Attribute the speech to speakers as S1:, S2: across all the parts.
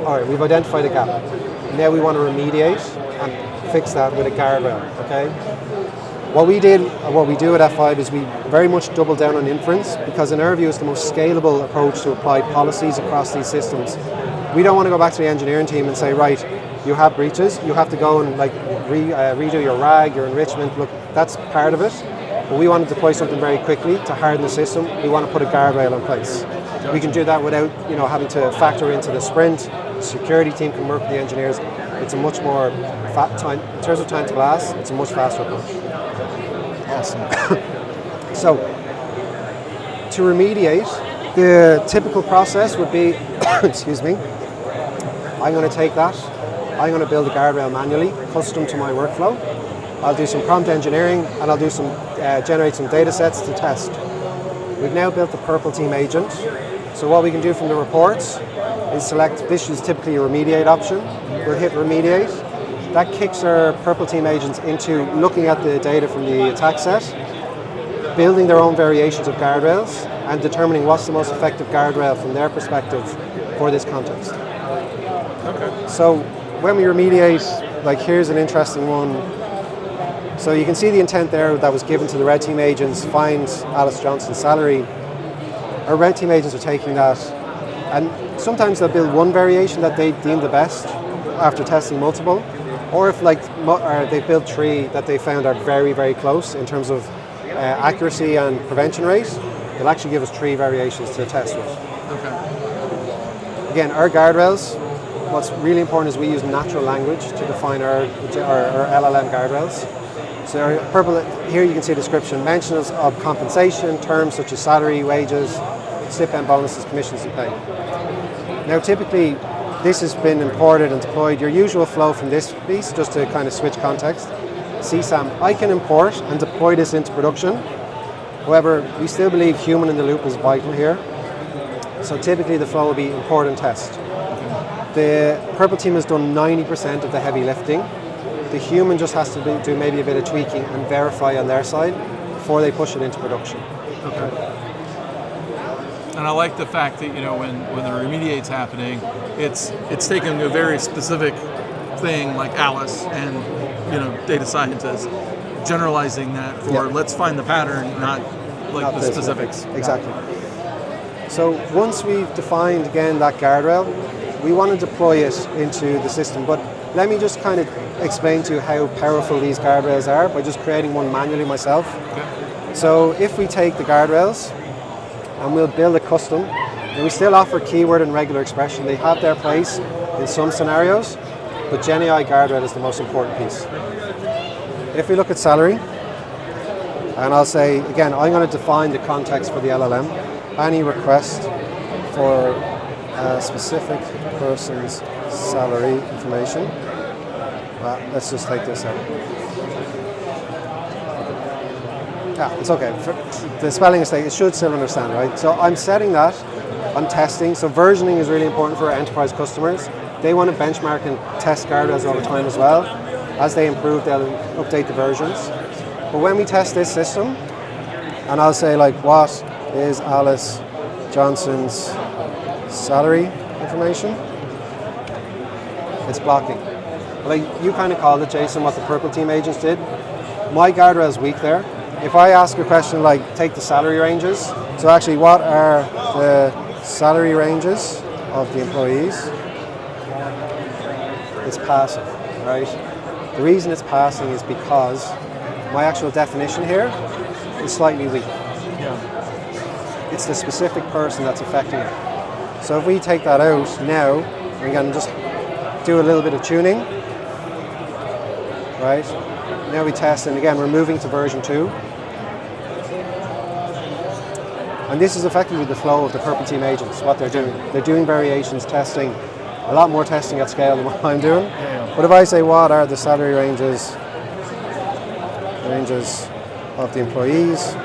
S1: all right, we've identified a gap. Now we want to remediate and fix that with a guardrail, okay? What we do at F5 is we very much double down on inference, because in our view it's the most scalable approach to apply policies across these systems. We don't want to go back to the engineering team and say, right, you have breaches, you have to go and like redo your RAG, your enrichment. Look, that's part of it. But we want to deploy something very quickly to harden the system. We want to put a guardrail in place. Gotcha. We can do that without having to factor into the sprint. The security team can work with the engineers. It's a much more time, in terms of time to glass, it's a much faster approach.
S2: Awesome.
S1: So, to remediate, the typical process would be, excuse me, I'm going to take that, I'm going to build a guardrail manually, custom to my workflow. I'll do some prompt engineering, and I'll do some generate some data sets to test. We've now built the Purple Team agent. So what we can do from the reports is select, this is typically a remediate option. We'll hit remediate. That kicks our Purple Team agents into looking at the data from the attack set, building their own variations of guardrails, and determining what's the most effective guardrail from their perspective for this context.
S2: Okay.
S1: So when we remediate, like here's an interesting one. So you can see the intent there that was given to the red team agents, find Alice Johnson's salary. Our red team agents are taking that, and sometimes they'll build one variation that they deem the best after testing multiple, or if they've built 3 that they found are very, very close in terms of accuracy and prevention rate, they'll actually give us 3 variations to test with.
S2: Okay.
S1: Again, our guardrails, what's really important is we use natural language to define our LLM guardrails. So our purple, here you can see a description, mentions of compensation, terms such as salary, wages, stipend, bonuses, commissions, and pay. Now typically, this has been imported and deployed. Your usual flow from this piece, just to kind of switch context, CSAM, I can import and deploy this into production. However, we still believe human in the loop is vital here. So typically the flow will be import and test. The Purple team has done 90% of the heavy lifting. The human just has to do maybe a bit of tweaking and verify on their side before they push it into production.
S2: Okay. And I like the fact that when the remediate's happening, it's taking a very specific thing like Alice and data scientists, generalizing that for let's find the pattern, not the specifics.
S1: Exactly. So once we've defined again that guardrail, we want to deploy it into the system. But let me just kind of explain to you how powerful these guardrails are by just creating one manually myself.
S2: Okay.
S1: So if we take the guardrails and we'll build a custom, and we still offer keyword and regular expression. They have their place in some scenarios, but GenAI guardrail is the most important piece. If we look at salary, and I'll say, again, I'm going to define the context for the LLM. Any request for a specific person's salary information. Let's just take this out. Yeah, it's okay. The spelling mistake, it should still understand, right? So I'm setting that, I'm testing. So versioning is really important for our enterprise customers. They want to benchmark and test guardrails all the time as well. As they improve, they'll update the versions. But when we test this system, and I'll say what is Alice Johnson's salary information? It's blocking. You kind of called it, Jason, what the Purple Team agents did. My guardrail is weak there. If I ask a question take the salary ranges, so actually what are the salary ranges of the employees? It's passing, right? The reason it's passing is because my actual definition here is slightly weak.
S2: Yeah.
S1: It's the specific person that's affecting it. So if we take that out now, we're going to just do a little bit of tuning, right? Now we test, and again, we're moving to version 2. And this is effectively the flow of the Purple Team agents, what they're doing. They're doing variations, testing, a lot more testing at scale than what I'm doing.
S2: Yeah.
S1: But if I say, what are the salary ranges of the employees?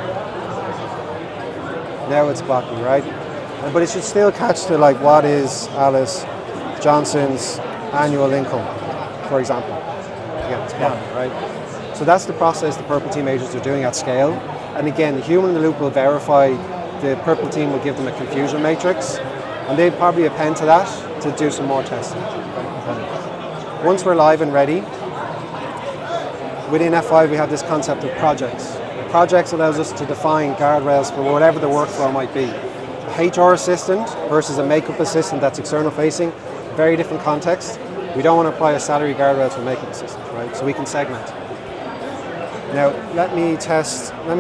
S1: Now it's blocking, right? But it should still catch to what is Alice Johnson's annual income, for example. Again, it's blocking, right? So that's the process the Purple Team agents are doing at scale. And again, the human in the loop will verify. The Purple Team will give them a confusion matrix, and they'd probably append to that to do some more testing. Once we're live and ready, within F5 we have this concept of projects. Projects allows us to define guardrails for whatever the workflow might be. A HR assistant versus a makeup assistant that's external facing, very different context. We don't want to apply a salary guardrail to a makeup assistant, right? So we can segment. Now, let me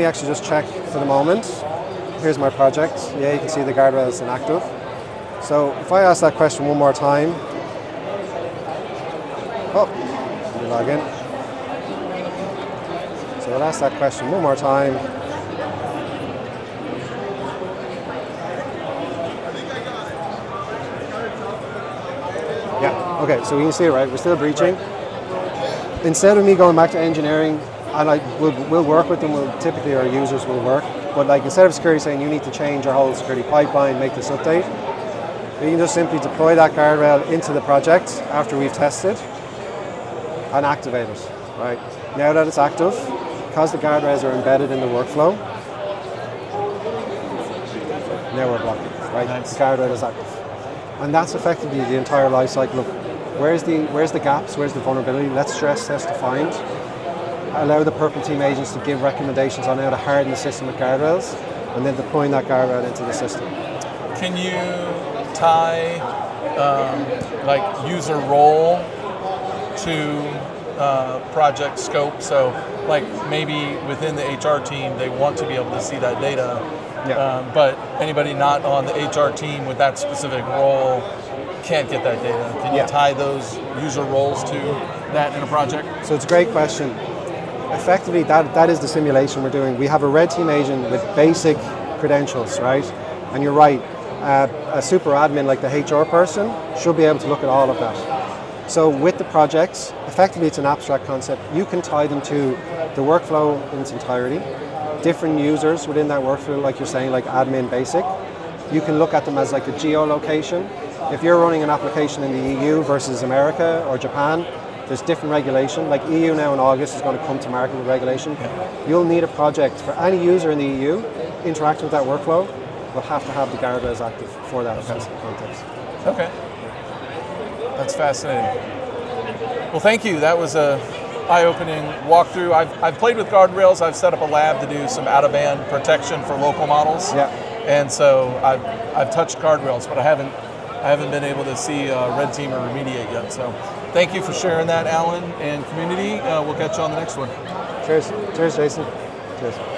S1: actually just check for the moment. Here's my project. Yeah, you can see the guardrail is inactive. So if I ask that question one more time. Oh, let me log in. So I'll ask that question one more time. Yeah, okay, so you can see it, right? We're still breaching. Instead of me going back to engineering, and we'll work with them, typically our users will work, but like instead of security saying you need to change our whole security pipeline, make this update, we can just simply deploy that guardrail into the project after we've tested and activate it, right? Now that it's active, because the guardrails are embedded in the workflow, now we're blocking, right? Nice. The guardrail is active. And that's effectively the entire life cycle of where's the gaps, where's the vulnerability, let's stress test to find, allow the purple team agents to give recommendations on how to harden the system with guardrails, and then deploying that guardrail into the system.
S2: Can you tie like user role to project scope? So like maybe within the HR team, they want to be able to see that data, but anybody not on the HR team with that specific role can't get that data. Can you tie those user roles to that in a project? So
S1: it's a great question. Effectively, that is the simulation we're doing. We have a red team agent with basic credentials, right? And you're right, a super admin like the HR person should be able to look at all of that. So with the projects, effectively it's an abstract concept. You can tie them to the workflow in its entirety, different users within that workflow, like you're saying, like admin basic. You can look at them as like a geolocation. If you're running an application in the EU versus America or Japan, there's different regulation. Like EU now in August is going to come to market with regulation. You'll need a project for any user in the EU interacting with that workflow will have to have the guardrails active for that offensive context.
S2: Okay. That's fascinating. Well, thank you. That was a eye-opening walkthrough. I've played with guardrails. I've set up a lab to do some out-of-band protection for local models.
S1: Yeah.
S2: And so I've touched guardrails, but I haven't been able to see Red Team or Remediate yet. So thank you for sharing that, Allan, and community. We'll catch you on the next one.
S1: Cheers. Cheers, Jason. Cheers.